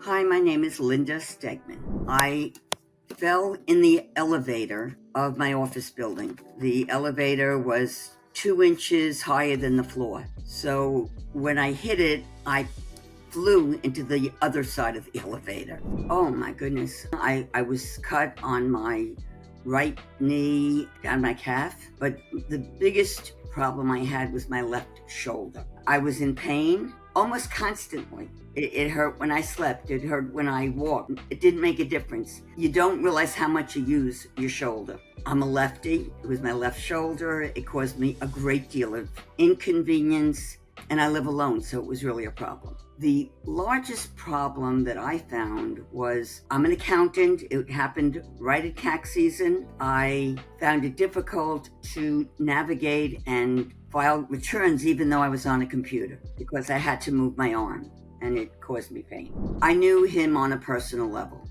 Hi, my name is Linda Stegman. I fell in the elevator of my office building. The elevator was 2 inches higher than the floor. So when I hit it, I flew into the other side of the elevator. Oh my goodness. I was cut on my right knee, down my calf, but the biggest problem I had was my left shoulder. I was in pain almost constantly. It hurt when I slept. It hurt when I walked. It didn't make a difference. You don't realize how much you use your shoulder. I'm a lefty. It was my left shoulder. It caused me a great deal of inconvenience, and I live alone, so it was really a problem. The largest problem that I found was, I'm an accountant. It happened right at tax season. I found it difficult to navigate and file returns even though I was on a computer because I had to move my arm and it caused me pain. I knew him on a personal level.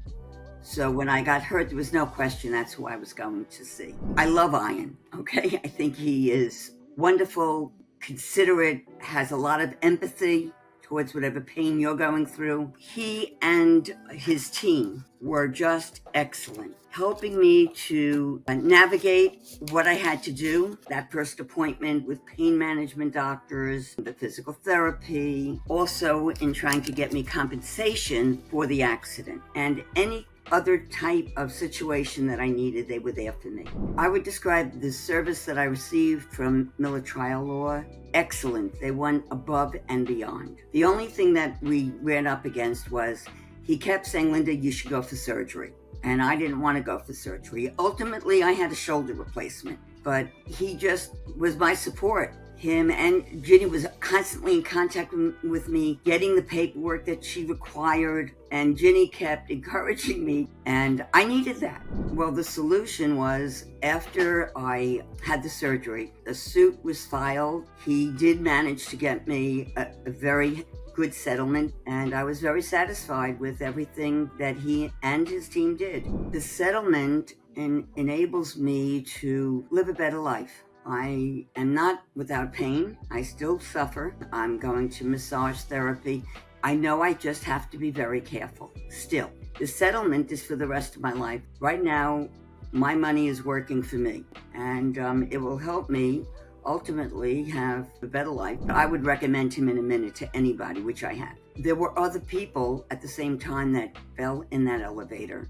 So when I got hurt, there was no question that's who I was going to see. I love Ian, okay? I think he is wonderful, considerate, has a lot of empathy towards whatever pain you're going through. He and his team were just excellent, helping me to navigate what I had to do. That first appointment with pain management doctors, the physical therapy, also in trying to get me compensation for the accident. And any other type of situation that I needed, they were there for me. I would describe the service that I received from Miller Trial Law excellent. They went above and beyond. The only thing that we ran up against was he kept saying, Linda, you should go for surgery. And I didn't want to go for surgery. Ultimately, I had a shoulder replacement, but he just was my support. Him and Ginny was constantly in contact with me, getting the paperwork that she required, and Ginny kept encouraging me, and I needed that. Well, the solution was, after I had the surgery, a suit was filed. He did manage to get me a very good settlement, and I was very satisfied with everything that he and his team did. The settlement enables me to live a better life. I am not without pain. I still suffer. I'm going to massage therapy. I know I just have to be very careful. Still, the settlement is for the rest of my life. Right now, my money is working for me, and it will help me ultimately have a better life. I would recommend him in a minute to anybody, which I have. There were other people at the same time that fell in that elevator,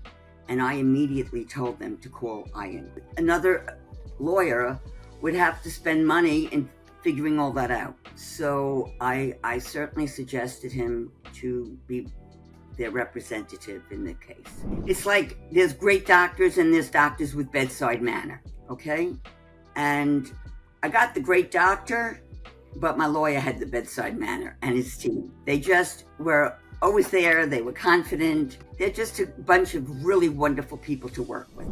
and I immediately told them to call Ian. Another lawyer would have to spend money in figuring all that out. So I certainly suggested him to be their representative in the case. It's like there's great doctors and there's doctors with bedside manner, okay? And I got the great doctor, but my lawyer had the bedside manner and his team. They just were always there. They were confident. They're just a bunch of really wonderful people to work with.